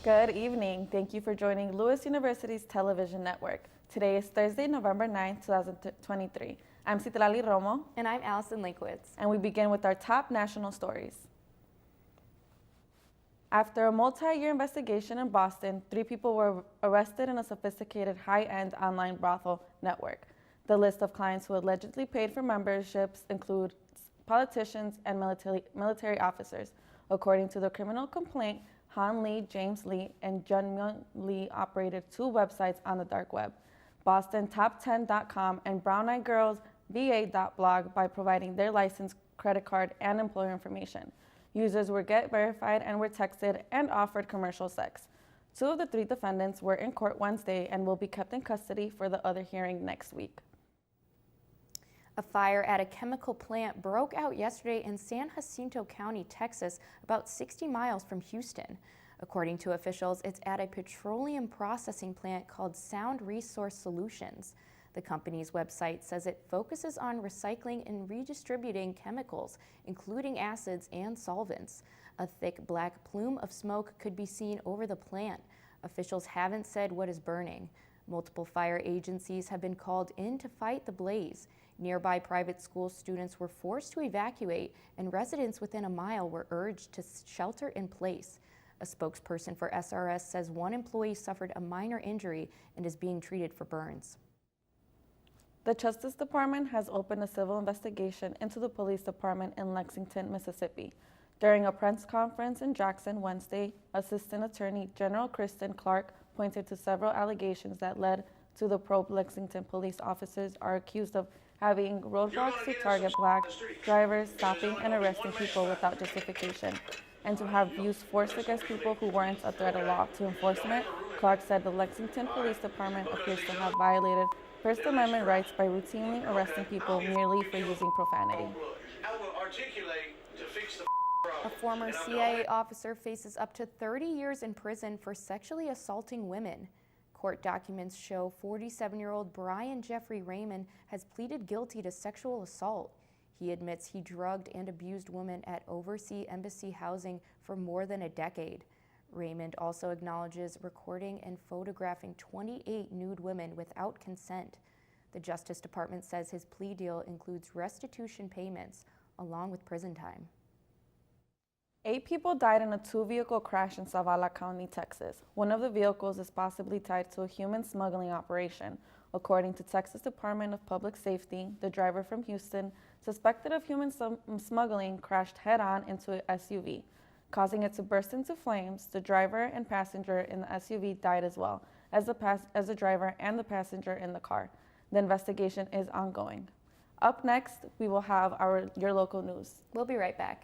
Good evening. Thank you for joining Lewis University's television network. Today is Thursday, November 9, 2023. I'm Citlali Romo. And I'm Allison Lakewitz. And we begin with our top national stories. After a multi-year investigation in Boston, 3 people were arrested in a sophisticated high-end online brothel network. The list of clients who allegedly paid for memberships includes politicians and military officers. According to the criminal complaint, Han Lee, James Lee, and Jun Myung Lee operated 2 websites on the dark web, BostonTop10.com and Brown Eyed Girls VA.blog, by providing their license, credit card, and employer information. Users were get verified and were texted and offered commercial sex. 2 of the 3 defendants were in court Wednesday and will be kept in custody for the other hearing next week. A fire at a chemical plant broke out yesterday in San Jacinto County, Texas, about 60 miles from Houston. According to officials, it's at a petroleum processing plant called Sound Resource Solutions. The company's website says it focuses on recycling and redistributing chemicals, including acids and solvents. A thick black plume of smoke could be seen over the plant. Officials haven't said what is burning. Multiple fire agencies have been called in to fight the blaze. Nearby private school students were forced to evacuate, and residents within a mile were urged to shelter in place. A spokesperson for SRS says 1 employee suffered a minor injury and is being treated for burns. The Justice Department has opened a civil investigation into the police department in Lexington, Mississippi. During a press conference in Jackson Wednesday, Assistant Attorney General Kristen Clark pointed to several allegations that led to the probe. Lexington police officers are accused of having roadblocks to target black drivers, stopping and arresting people without justification, and to have used force against people who weren't a threat of law to enforcement. Clark said the Lexington Police Department appears to have violated First Amendment rights by routinely arresting people merely for using profanity. A former CIA officer faces up to 30 years in prison for sexually assaulting women. Court documents show 47-year-old Brian Jeffrey Raymond has pleaded guilty to sexual assault. He admits he drugged and abused women at Overseas Embassy housing for more than a decade. Raymond also acknowledges recording and photographing 28 nude women without consent. The Justice Department says his plea deal includes restitution payments along with prison time. 8 people died in a 2-vehicle crash in Zavala County, Texas. One of the vehicles is possibly tied to a human smuggling operation. According to Texas Department of Public Safety, the driver from Houston, suspected of human smuggling, crashed head-on into an SUV, causing it to burst into flames. The driver and passenger in the SUV died as well as the driver and the passenger in the car. The investigation is ongoing. Up next, we will have your local news. We'll be right back.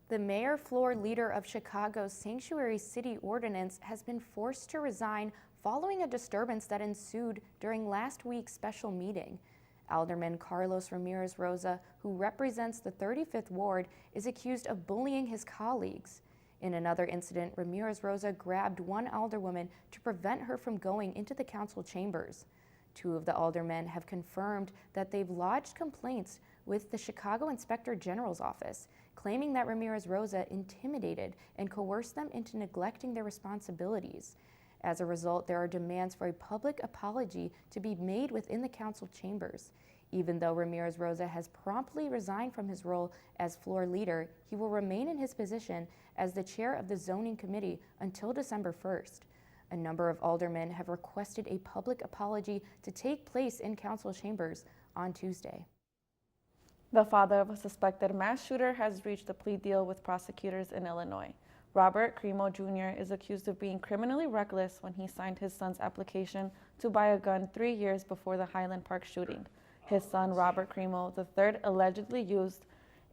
The mayor floor leader of Chicago's Sanctuary City Ordinance has been forced to resign following a disturbance that ensued during last week's special meeting. Alderman Carlos Ramirez Rosa, who represents the 35th Ward, is accused of bullying his colleagues. In another incident, Ramirez Rosa grabbed one alderwoman to prevent her from going into the council chambers. 2 of the aldermen have confirmed that they've lodged complaints with the Chicago Inspector General's office, claiming that Ramirez Rosa intimidated and coerced them into neglecting their responsibilities. As a result, there are demands for a public apology to be made within the council chambers. Even though Ramirez Rosa has promptly resigned from his role as floor leader, he will remain in his position as the chair of the zoning committee until December 1st. A number of aldermen have requested a public apology to take place in council chambers on Tuesday. The father of a suspected mass shooter has reached a plea deal with prosecutors in Illinois. Robert Cremo Jr. is accused of being criminally reckless when he signed his son's application to buy a gun 3 years before the Highland Park shooting. His son, Robert Cremo III, allegedly used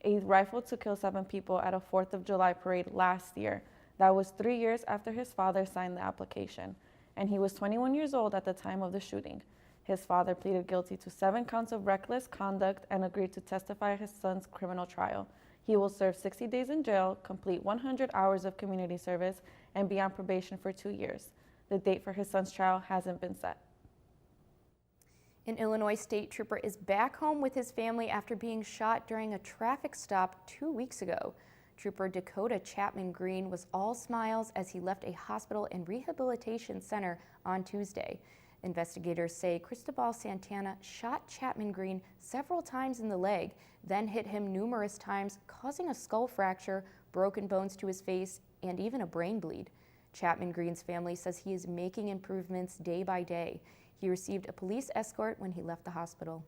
a rifle to kill 7 people at a 4th of July parade last year. That was 3 years after his father signed the application, and he was 21 years old at the time of the shooting. His father pleaded guilty to 7 counts of reckless conduct and agreed to testify at his son's criminal trial. He will serve 60 days in jail, complete 100 hours of community service, and be on probation for 2 years. The date for his son's trial hasn't been set. An Illinois state trooper is back home with his family after being shot during a traffic stop 2 weeks ago. Trooper Dakota Chapman Green was all smiles as he left a hospital and rehabilitation center on Tuesday. Investigators say Cristobal Santana shot Chapman Green several times in the leg, then hit him numerous times, causing a skull fracture, broken bones to his face, and even a brain bleed. Chapman Green's family says he is making improvements day by day. He received a police escort when he left the hospital.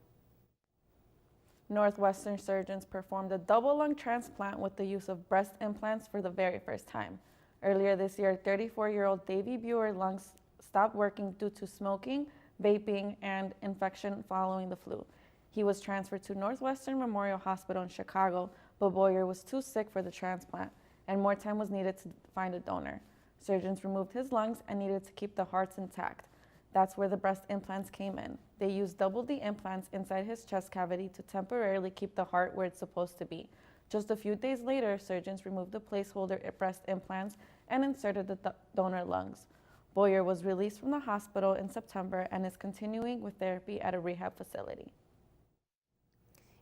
Northwestern surgeons performed a double lung transplant with the use of breast implants for the very first time. Earlier this year, 34-year-old Davy Buer lungs stopped working due to smoking, vaping, and infection following the flu. He was transferred to Northwestern Memorial Hospital in Chicago, but Boyer was too sick for the transplant, and more time was needed to find a donor. Surgeons removed his lungs and needed to keep the hearts intact. That's where the breast implants came in. They used double D implants inside his chest cavity to temporarily keep the heart where it's supposed to be. Just a few days later, surgeons removed the placeholder breast implants and inserted the donor lungs. Boyer was released from the hospital in September and is continuing with therapy at a rehab facility.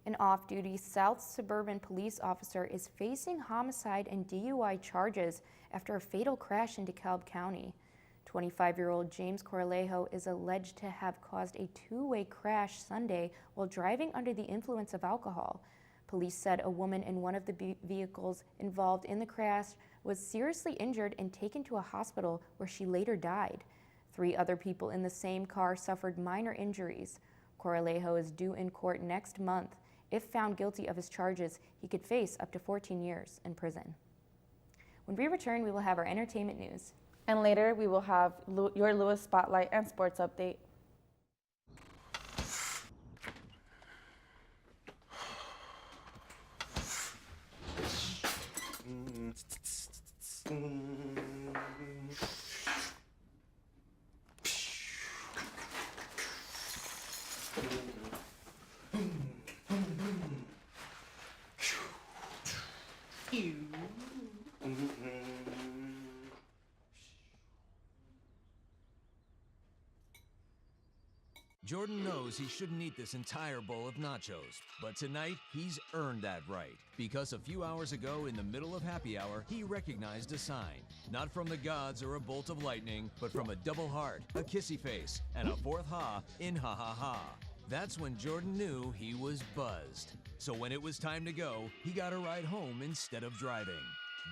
An off-duty South Suburban police officer is facing homicide and DUI charges after a fatal crash in DeKalb County. 25-year-old James Corlejo is alleged to have caused a two-way crash Sunday while driving under the influence of alcohol. Police said a woman in one of the vehicles involved in the crash was seriously injured and taken to a hospital where she later died. 3 other people in the same car suffered minor injuries. Corlejo is due in court next month. If found guilty of his charges, he could face up to 14 years in prison. When we return, we will have our entertainment news. And later, we will have your Lewis Spotlight and Sports Update. Jordan knows he shouldn't eat this entire bowl of nachos, but tonight he's earned that right, because a few hours ago in the middle of happy hour, he recognized a sign, not from the gods or a bolt of lightning, but from a double heart, a kissy face, and a 4th ha in ha ha ha. That's when Jordan knew he was buzzed. So when it was time to go, he got a ride home instead of driving.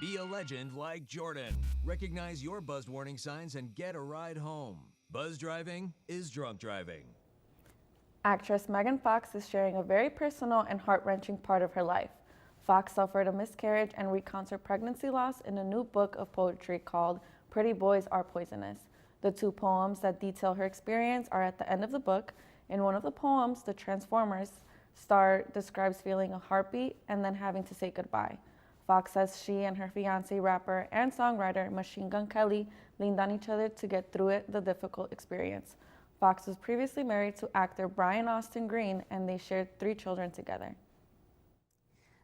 Be a legend like Jordan. Recognize your buzzed warning signs and get a ride home. Buzz driving is drunk driving. Actress Megan Fox is sharing a very personal and heart-wrenching part of her life. Fox suffered a miscarriage and recounts her pregnancy loss in a new book of poetry called Pretty Boys Are Poisonous. The 2 poems that detail her experience are at the end of the book. In one of the poems, the Transformers star describes feeling a heartbeat and then having to say goodbye. Fox says she and her fiancé, rapper and songwriter Machine Gun Kelly leaned on each other to get through the difficult experience. Fox was previously married to actor Brian Austin Green, and they shared 3 children together.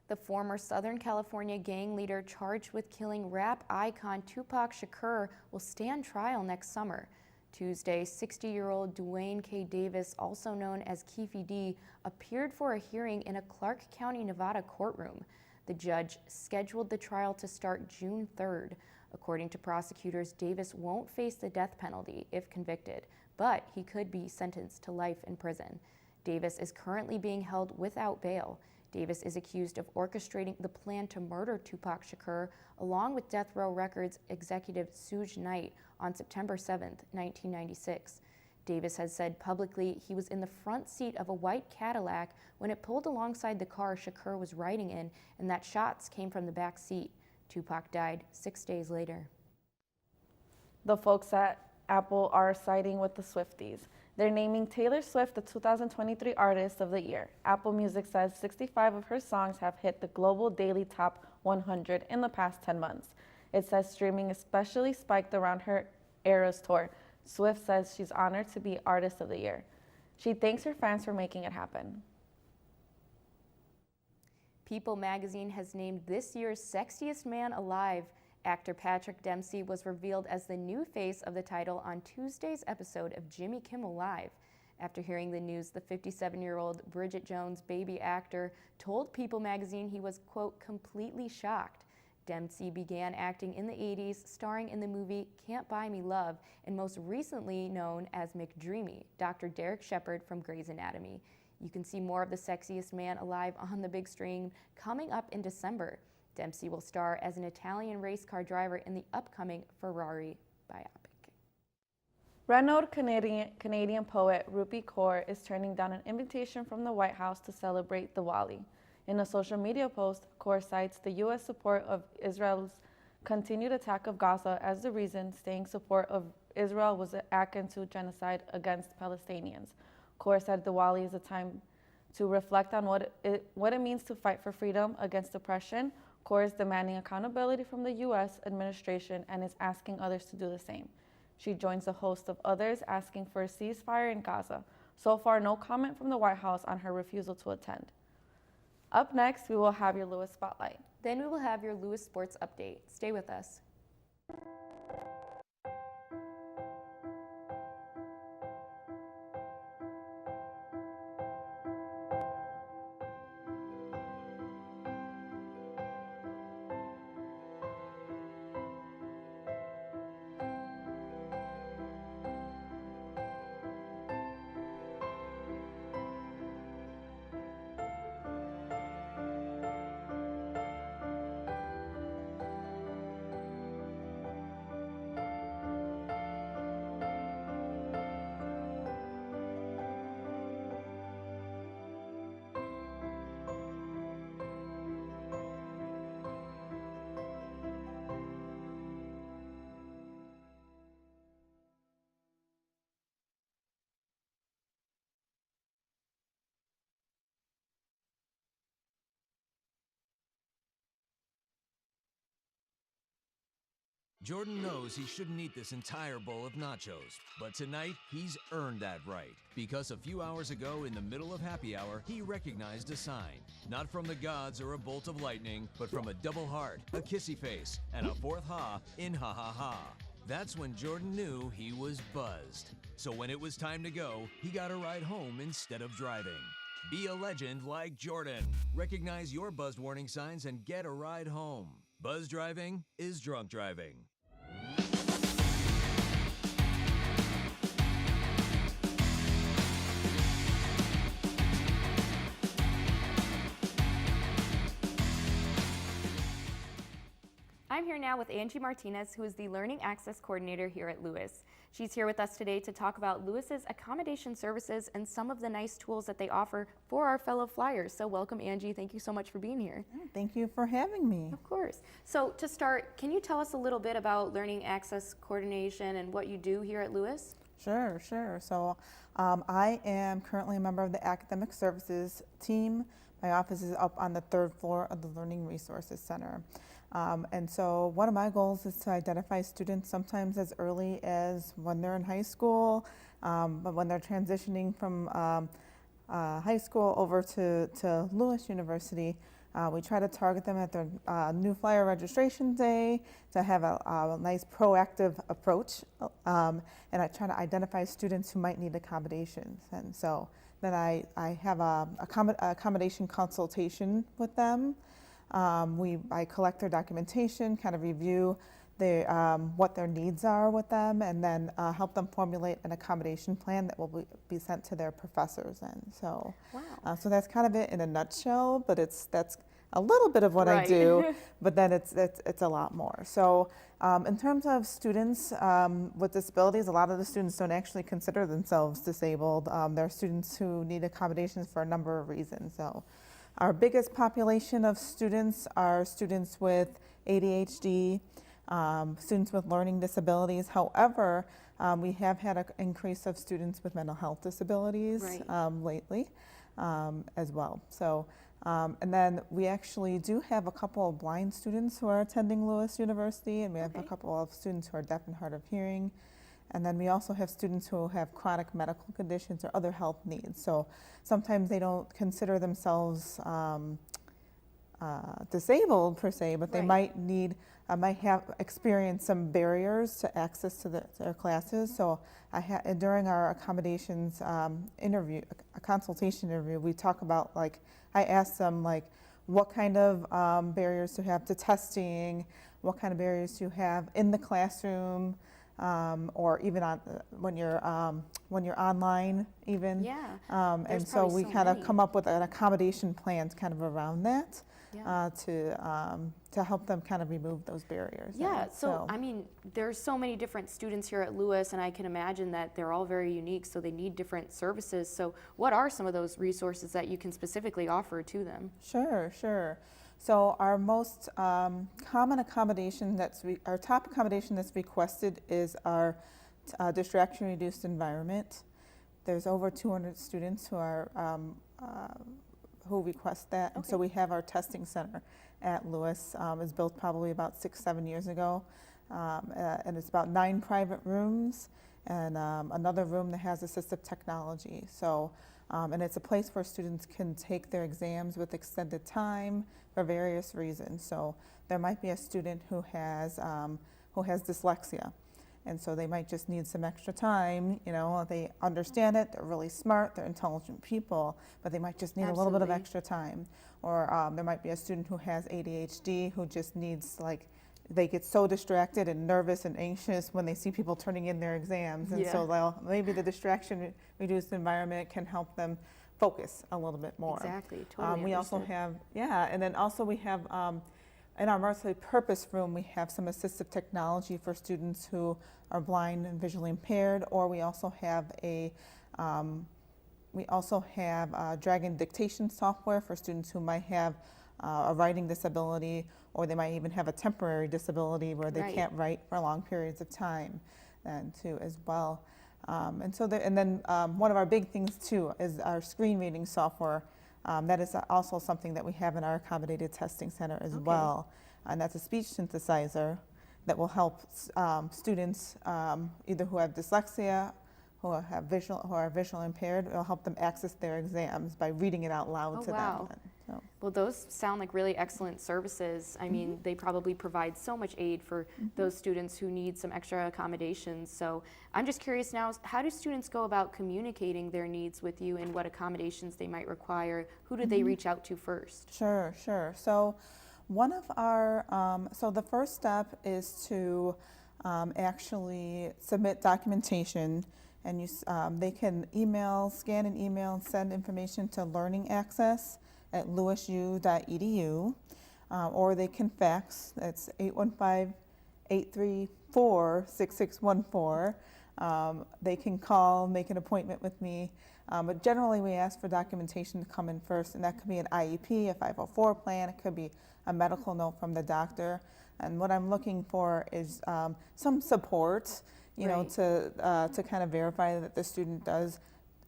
The former Southern California gang leader charged with killing rap icon Tupac Shakur will stand trial next summer. Tuesday, 60-year-old Dwayne K. Davis, also known as Keefe D, appeared for a hearing in a Clark County, Nevada courtroom. The judge scheduled the trial to start June 3rd. According to prosecutors, Davis won't face the death penalty if convicted, but he could be sentenced to life in prison. Davis is currently being held without bail. Davis is accused of orchestrating the plan to murder Tupac Shakur along with Death Row Records executive Suge Knight on September 7, 1996. Davis has said publicly he was in the front seat of a white Cadillac when it pulled alongside the car Shakur was riding in, and that shots came from the back seat. Tupac died 6 days later. The folks at Apple are siding with the Swifties. They're naming Taylor Swift the 2023 Artist of the Year. Apple Music says 65 of her songs have hit the global daily top 100 in the past 10 months. It says streaming especially spiked around her Eras tour. Swift says she's honored to be Artist of the Year. She thanks her fans for making it happen. People magazine has named this year's Sexiest Man Alive. Actor Patrick Dempsey was revealed as the new face of the title on Tuesday's episode of Jimmy Kimmel Live. After hearing the news, the 57-year-old Bridget Jones baby actor told People magazine he was, quote, completely shocked. Dempsey began acting in the 80s, starring in the movie Can't Buy Me Love, and most recently known as McDreamy, Dr. Derek Shepherd from Grey's Anatomy. You can see more of the Sexiest Man Alive on the big screen coming up in December. Dempsey will star as an Italian race car driver in the upcoming Ferrari biopic. Renowned Canadian poet Rupi Kaur is turning down an invitation from the White House to celebrate Diwali. In a social media post, Kaur cites the U.S. support of Israel's continued attack of Gaza as the reason, saying support of Israel was akin to genocide against Palestinians. Kaur said Diwali is a time to reflect on what it means to fight for freedom against oppression. Kaur is demanding accountability from the U.S. administration and is asking others to do the same. She joins a host of others asking for a ceasefire in Gaza. So far, no comment from the White House on her refusal to attend. Up next, we will have your Lewis Spotlight. Then we will have your Lewis Sports Update. Stay with us. Jordan knows he shouldn't eat this entire bowl of nachos, but tonight he's earned that right because a few hours ago in the middle of happy hour, he recognized a sign. Not from the gods or a bolt of lightning, but from a double heart, a kissy face, and a fourth ha in ha ha ha. That's when Jordan knew he was buzzed. So when it was time to go, he got a ride home instead of driving. Be a legend like Jordan. Recognize your buzzed warning signs and get a ride home. Buzz driving is drunk driving. I'm here now with Angie Martinez, who is the Learning Access Coordinator here at Lewis. She's here with us today to talk about Lewis's accommodation services and some of the nice tools that they offer for our fellow flyers. So welcome, Angie. Thank you so much for being here. Thank you for having me. Of course. So to start, can you tell us a little bit about Learning Access Coordination and what you do here at Lewis? Sure. So I am currently a member of the Academic Services team. My office is up on the 3rd floor of the Learning Resources Center. And so one of my goals is to identify students sometimes as early as when they're in high school, but when they're transitioning from high school over to Lewis University. We try to target them at their new flyer registration day to have a nice proactive approach. And I try to identify students who might need accommodations. And so then I have a accommodation consultation with them. I collect their documentation, kind of review what their needs are with them, and then help them formulate an accommodation plan that will be sent to their professors. And so, Wow. so that's kind of it in a nutshell. But that's a little bit of what I Right. do, but then it's a lot more. So in terms of students with disabilities, a lot of the students don't actually consider themselves disabled. There are students who need accommodations for a number of reasons. So our biggest population of students are students with ADHD, students with learning disabilities. However, we have had an increase of students with mental health disabilities Right. lately as well. So, and then we actually do have a couple of blind students who are attending Lewis University, and we have a Okay. couple of students who are deaf and hard of hearing. And then we also have students who have chronic medical conditions or other health needs. So sometimes they don't consider themselves disabled per se, but they Right. might have experienced some barriers to access to their classes. So during our accommodations interview, a consultation interview, we talk about I asked them what kind of barriers to have to testing, what kind of barriers you have in the classroom, or even when you're online even. Yeah. And There's so probably we so kind of many. come up with an accommodation plan kind of around that Yeah. to help them kind of remove those barriers. Yeah, so I mean, there's so many different students here at Lewis, and I can imagine that they're all very unique, so they need different services. So what are some of those resources that you can specifically offer to them? Sure. So our most common accommodation our top accommodation that's requested is our distraction reduced environment. There's over 200 students who request that. And so Okay. we have our testing center at Lewis. It was built probably about 6-7 years ago. And it's about 9 private rooms and another room that has assistive technology. So, and it's a place where students can take their exams with extended time for various reasons. So there might be a student who has dyslexia. And so they might just need some extra time, they understand it, they're really smart, they're intelligent people, but they might just need a little bit of Absolutely. extra time. Or there might be a student who has ADHD who just needs they get so distracted and nervous and anxious when they see people turning in their exams. And so maybe the distraction reduced environment can help them focus a little bit more. Exactly, totally We also understood. have, and then also we have, in our multi-purpose room, we have some assistive technology for students who are blind and visually impaired, or we also have Dragon dictation software for students who might have a writing disability, or they might even have a temporary disability where they Right. can't write for long periods of time, then too as well. And then one of our big things too is our screen reading software. That is also something that we have in our accommodated testing center as Okay. well. And that's a speech synthesizer that will help students either who have dyslexia, who are visual impaired. It will help them access their exams by reading it out loud Oh, to wow. them. So, Well, those sound like really excellent services. I mean, they probably provide so much aid for those students who need some extra accommodations. So I'm just curious now, how do students go about communicating their needs with you and what accommodations they might require? Who do they reach out to first? Sure. So one of our, so the first step is to actually submit documentation, and they can scan an email and send information to Learning Access at lewisu.edu, or they can fax. That's 815-834-6614. They can call, make an appointment with me. But generally, we ask for documentation to come in first, and that could be an IEP, a 504 plan. It could be a medical note from the doctor. And what I'm looking for is some support, Right. to kind of verify that the student does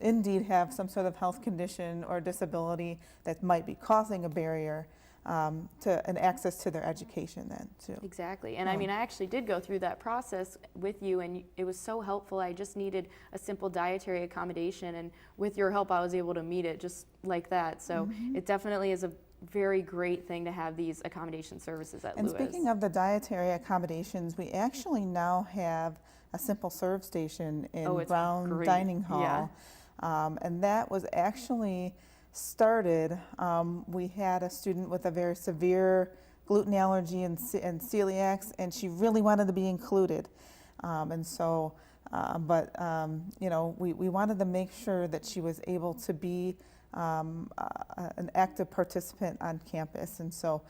indeed have some sort of health condition or disability that might be causing a barrier and access to their education then too. Exactly. And I mean, I actually did go through that process with you, and it was so helpful. I just needed a simple dietary accommodation, and with your help, I was able to meet it just like that. So it definitely is a very great thing to have these accommodation services at And Lewis. speaking of the dietary accommodations, we actually now have a simple serve station in Oh, it's Brown great. Dining Yeah. Hall. And that was actually started, we had a student with a very severe gluten allergy and celiacs, and she really wanted to be included. You know, we wanted to make sure that she was able to be an active participant on campus, and so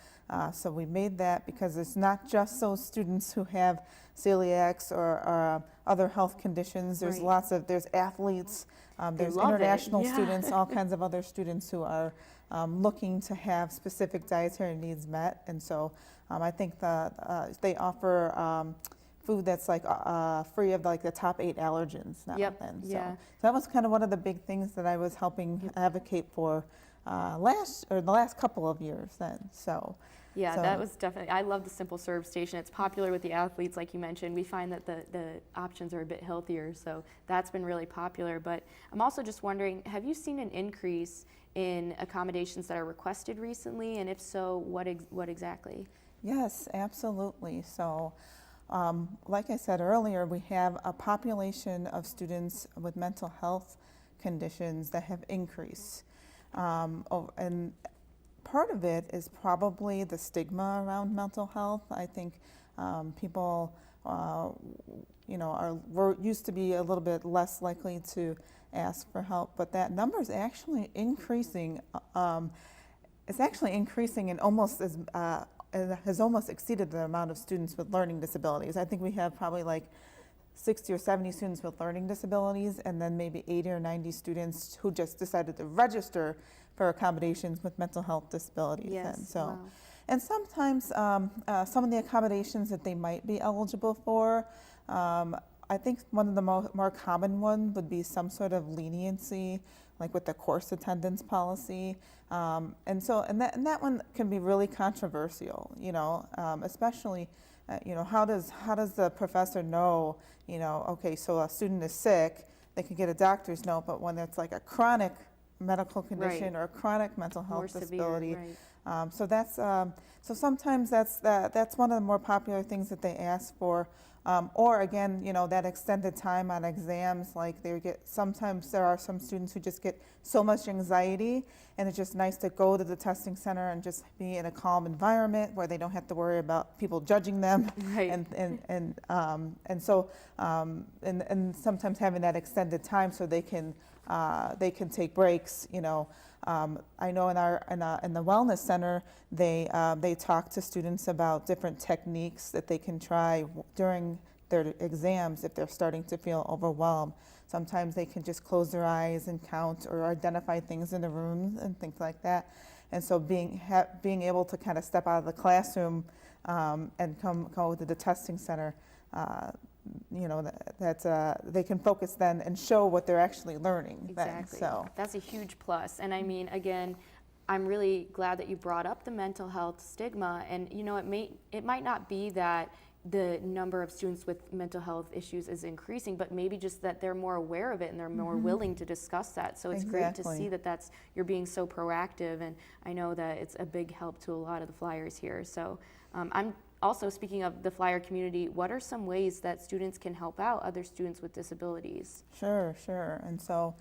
we made that because it's not just those students who have celiacs or other health conditions. There's Right. there's athletes, there's love it. international Yeah. students, all kinds of other students who are looking to have specific dietary needs met, and so I think that they offer food that's like free of like the top 8 allergens now. Yep, And yeah. so that was kind of one of the big things that I was helping advocate for the last couple of years then. Yeah, So- that was definitely, I love the Simple Serve station. It's popular with the athletes, like you mentioned. We find that the options are a bit healthier, so that's been really popular. But I'm also just wondering, have you seen an increase in accommodations that are requested recently? And if so, what exactly? Yes, absolutely. So, like I said earlier, we have a population of students with mental health conditions that have increased. And part of it is probably the stigma around mental health. I think people, we're used to be a little bit less likely to ask for help, but that number is actually increasing. It's actually increasing and it has almost exceeded the amount of students with learning disabilities. I think we have probably like 60 or 70 students with learning disabilities, and then maybe 80 or 90 students who just decided to register for accommodations with mental health disabilities. Yes, And so, wow. and sometimes some of the accommodations that they might be eligible for, I think one of the more common one would be some sort of leniency, like with the course attendance policy. And that one can be really controversial, especially, how does the professor know, okay, so a student is sick, they can get a doctor's note, but when it's like a chronic medical condition Right. or a chronic mental More health severe, disability, right. so sometimes that's one of the more popular things that they ask for. Or again, that extended time on exams, like sometimes there are some students who just get so much anxiety, and it's just nice to go to the testing center and just be in a calm environment where they don't have to worry about people judging them. Right. And sometimes having that extended time so they can take breaks. I know in the wellness center, they talk to students about different techniques that they can try during their exams if they're starting to feel overwhelmed. Sometimes they can just close their eyes and count or identify things in the room and things like that. And so being able to kind of step out of the classroom and go to the testing center, they can focus then and show what they're actually learning. Exactly. Then, so. That's a huge plus. And I mean, again, I'm really glad that you brought up the mental health stigma. And it might not be that the number of students with mental health issues is increasing, but maybe just that they're more aware of it and they're more willing to discuss that. So it's great to see that you're being so proactive, and I know that it's a big help to a lot of the flyers here. So I'm also, speaking of the flyer community, what are some ways that students can help out other students with disabilities? Sure. And so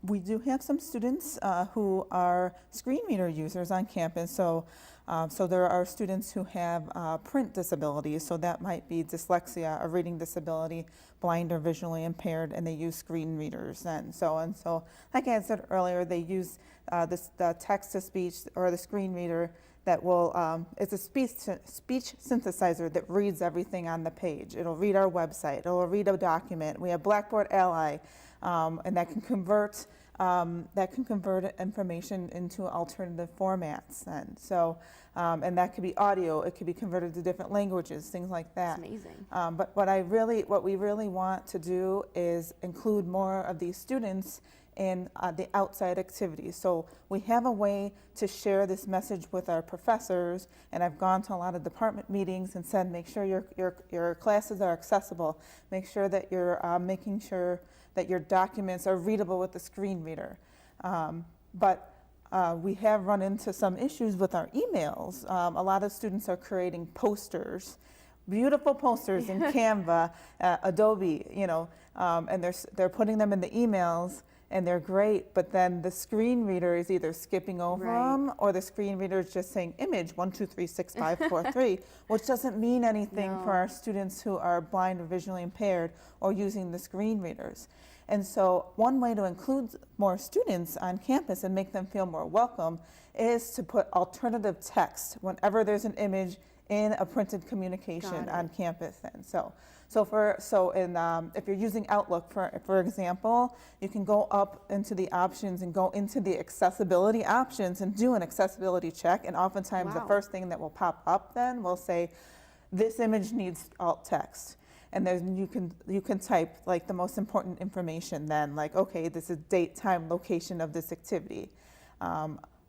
we do have some students who are screen reader users on campus. So there are students who have print disabilities. So that might be dyslexia, a reading disability, blind or visually impaired, and they use screen readers. And so, like I said earlier, they use the text-to-speech or the screen reader that will, it's a speech synthesizer that reads everything on the page. It'll read our website, it'll read a document. We have Blackboard Ally, and that can convert information into alternative formats. And that could be audio, it could be converted to different languages, things like that. That's amazing. But what we really want to do is include more of these students in the outside activities. So we have a way to share this message with our professors, and I've gone to a lot of department meetings and said, make sure your classes are accessible, make sure that you're making sure that your documents are readable with the screen reader. But we have run into some issues with our emails. A lot of students are creating posters, beautiful posters in Canva, Adobe, and they're putting them in the emails, and they're great, but then the screen reader is either skipping over Right. them, or the screen reader is just saying image 1236543, which doesn't mean anything for No. our students who are blind or visually impaired or using the screen readers. And so one way to include more students on campus and make them feel more welcome is to put alternative text whenever there's an image in a printed communication Got it. on campus. And if you're using Outlook, for example, you can go up into the options and go into the accessibility options and do an accessibility check. And oftentimes the Wow. first thing that will pop up then will say, this image needs alt text. And then you can type like the most important information then, like, okay, this is date, time, location of this activity.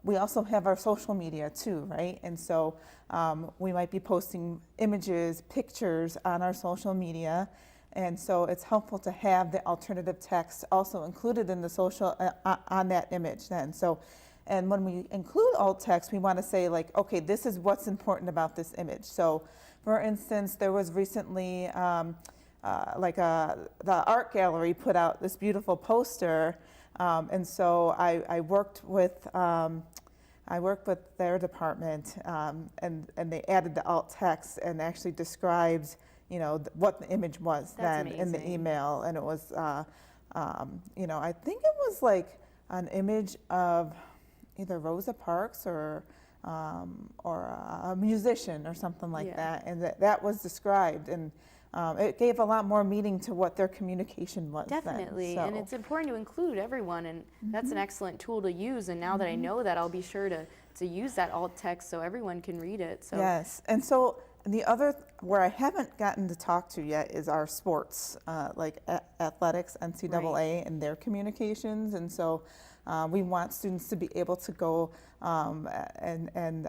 We also have our social media too, right? And so we might be posting images, pictures on our social media. And so it's helpful to have the alternative text also included in the social, on that image then. So, and when we include alt text, we want to say like, okay, this is what's important about this image. So for instance, there was recently the art gallery put out this beautiful poster. And so I worked with their department, and they added the alt text and actually described, what the image was That's then in the amazing. email, and it was, I think it was like an image of either Rosa Parks or a musician or something like Yeah. that, and that was described, and it gave a lot more meaning to what their communication was then. Definitely, and So- it's important to include everyone, and that's an excellent tool to use. And now that I know that, I'll be sure to use that alt text so everyone can read it. So Yes, and so the other, where I haven't gotten to talk to yet is our sports, like athletics, NCAA, and their communications. And so we want students to be able to go and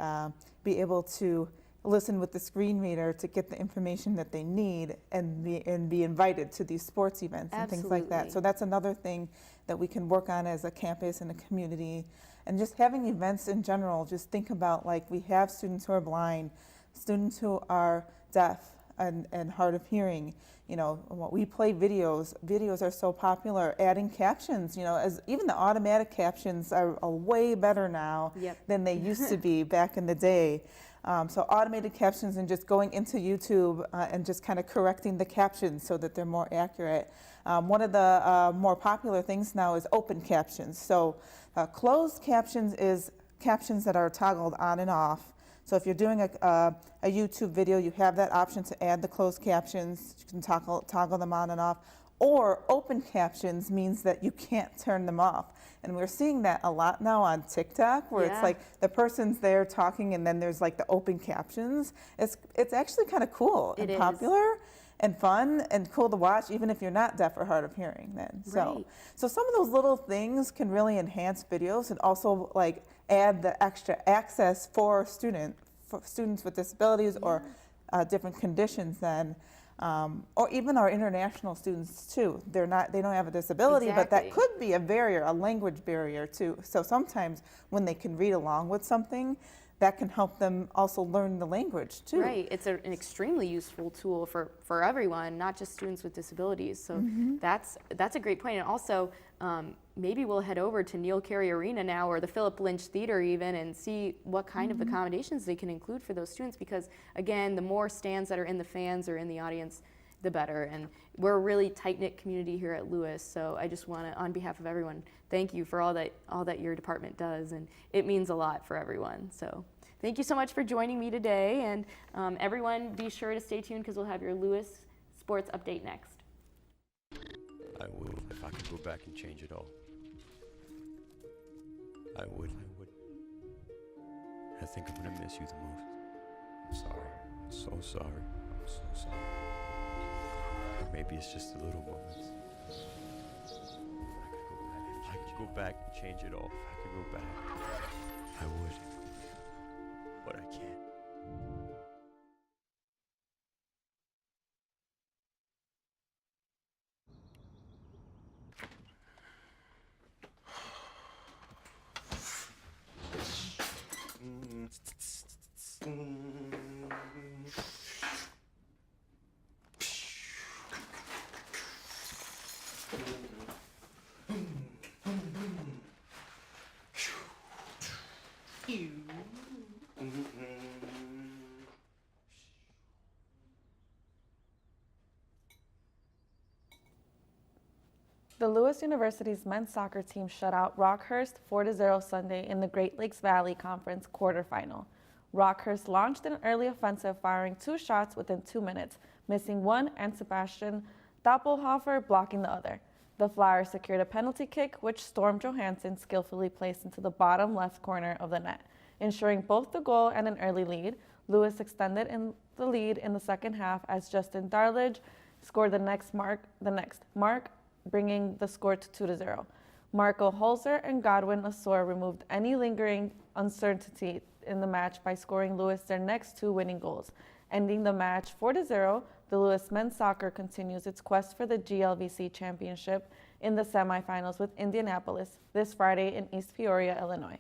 be able to listen with the screen reader to get the information that they need and be invited to these sports events and things like that. Absolutely. So that's another thing that we can work on as a campus and a community. And just having events in general, just think about like we have students who are blind, students who are deaf and hard of hearing. We play videos. Videos are so popular. Adding captions, as even the automatic captions are way better now Yep. than they used to be back in the day. So automated captions and just going into YouTube and just kind of correcting the captions so that they're more accurate. One of the more popular things now is open captions. So closed captions is captions that are toggled on and off. So if you're doing a YouTube video, you have that option to add the closed captions. You can toggle them on and off. Or open captions means that you can't turn them off. And we're seeing that a lot now on TikTok, where Yeah. it's like the person's there talking and then there's like the open captions. It's actually kind of cool It and is. popular and fun and cool to watch, even if you're not deaf or hard of hearing then. Right. So some of those little things can really enhance videos and also like add the extra access for students with disabilities or different conditions then. Or even our international students too. They don't have a disability, but that Exactly. could be a barrier, a language barrier too. So sometimes when they can read along with something, that can help them also learn the language too. Right, it's an extremely useful tool for everyone, not just students with disabilities. So that's a great point. And also, maybe we'll head over to Neil Carey Arena now, or the Philip Lynch Theater even, and see what kind of accommodations they can include for those students. Because again, the more stands that are in the fans or in the audience, the better. And we're a really tight-knit community here at Lewis. So I just want to, on behalf of everyone, thank you for all that your department does, and it means a lot for everyone. So thank you so much for joining me today, and everyone be sure to stay tuned because we'll have your Lewis Sports Update next. I would if I could go back and change it all. I would. I think I'm gonna miss you the most. I'm sorry. I'm so sorry. I'm so sorry. Or maybe it's just the little moments. If I could go back and change it all. If I could go back, I would. But I can't. The Lewis University's men's soccer team shut out Rockhurst 4-0 Sunday in the Great Lakes Valley Conference quarterfinal. Rockhurst launched an early offensive, firing 2 shots within 2 minutes, missing one and Sebastian Doppelhofer blocking the other. The Flyers secured a penalty kick, which Storm Johansson skillfully placed into the bottom left corner of the net, ensuring both the goal and an early lead. Lewis extended in the lead in the second half as Justin Darledge scored the next mark, bringing the score to 2-0. Marco Holzer and Godwin Asor removed any lingering uncertainty in the match by scoring Lewis their next 2 winning goals. Ending the match 4-0, the Lewis men's soccer continues its quest for the GLVC championship in the semifinals with Indianapolis this Friday in East Peoria, Illinois.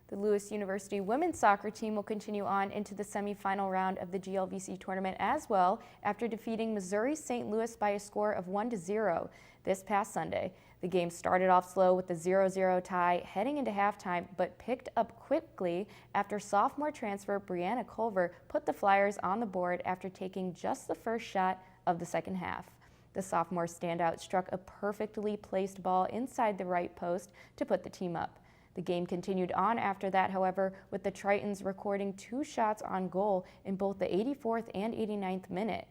The Lewis University women's soccer team will continue on into the semifinal round of the GLVC tournament as well after defeating Missouri St. Louis by a score of 1-0 this past Sunday. The game started off slow with the 0-0 tie heading into halftime, but picked up quickly after sophomore transfer Brianna Culver put the Flyers on the board after taking just the first shot of the second half. The sophomore standout struck a perfectly placed ball inside the right post to put the team up. The game continued on after that, however, with the Tritons recording 2 shots on goal in both the 84th and 89th minute.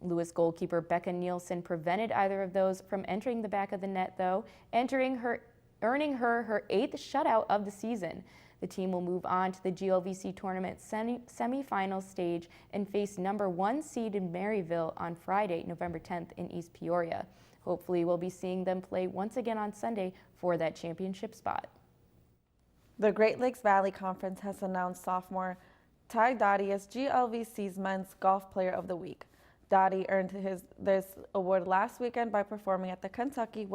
Lewis goalkeeper Becca Nielsen prevented either of those from entering the back of the net, though, earning her 8th shutout of the season. The team will move on to the GLVC tournament semi-final stage and face number 1 seeded Maryville on Friday, November 10th in East Peoria. Hopefully, we'll be seeing them play once again on Sunday for that championship spot. The Great Lakes Valley Conference has announced sophomore Ty Dottie as GLVC's Men's Golf Player of the Week. Dottie earned this award last weekend by performing at the Kentucky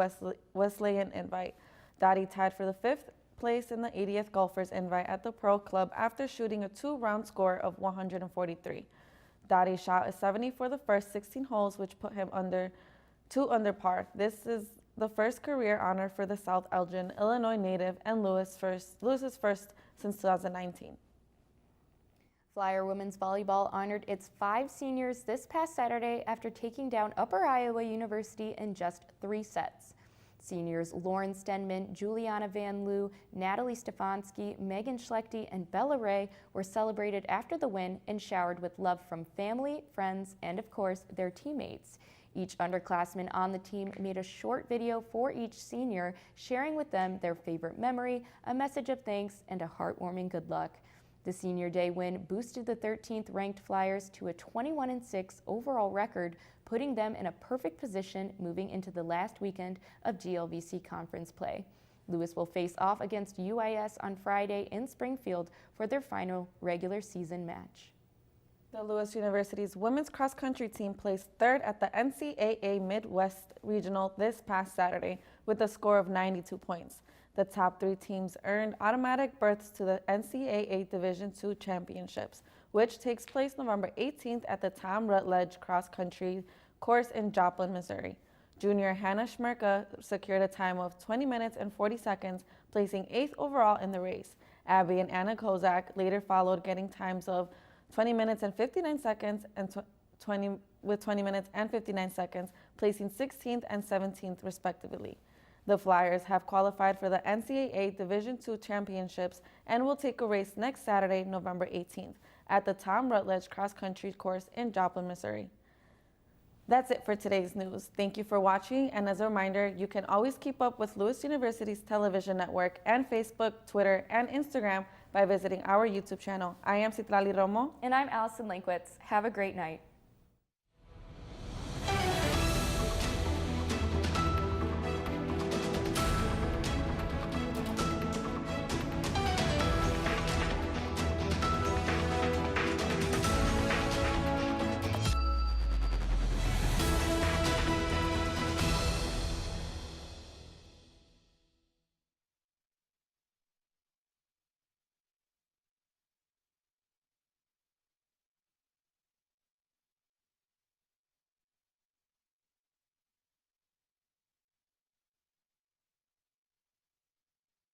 Wesleyan Invite. Dottie tied for the 5th place in the 80th Golfers Invite at the Pro Club after shooting a 2-round score of 143. Dottie shot a 70 for the first 16 holes, which put him two under par. This is the first career honor for the South Elgin, Illinois native, and Lewis's first since 2019. Flyer women's volleyball honored its 5 seniors this past Saturday after taking down Upper Iowa University in just 3 sets. Seniors Lauren Stenman, Juliana Van Loo, Natalie Stefanski, Megan Schlechte, and Bella Ray were celebrated after the win and showered with love from family, friends, and of course, their teammates. Each underclassman on the team made a short video for each senior, sharing with them their favorite memory, a message of thanks, and a heartwarming good luck. The Senior Day win boosted the 13th ranked Flyers to a 21-6 overall record, putting them in a perfect position moving into the last weekend of GLVC conference play. Lewis will face off against UIS on Friday in Springfield for their final regular season match. The Lewis University's women's cross-country team placed 3rd at the NCAA Midwest Regional this past Saturday with a score of 92 points. The top 3 teams earned automatic berths to the NCAA Division II Championships, which takes place November 18th at the Tom Rutledge cross-country course in Joplin, Missouri. Junior Hannah Schmerka secured a time of 20 minutes and 40 seconds, placing 8th overall in the race. Abby and Anna Kozak later followed, getting times of 20 minutes and 59 seconds and 20 minutes and 59 seconds, placing 16th and 17th respectively. The Flyers have qualified for the NCAA Division II Championships and will take a race next Saturday, November 18th, at the Tom Rutledge Cross Country Course in Joplin, Missouri. That's it for today's news. Thank you for watching, and as a reminder, you can always keep up with Lewis University's television network and Facebook, Twitter, and Instagram by visiting our YouTube channel. I am Citlali Romo. And I'm Allison Lankwitz. Have a great night.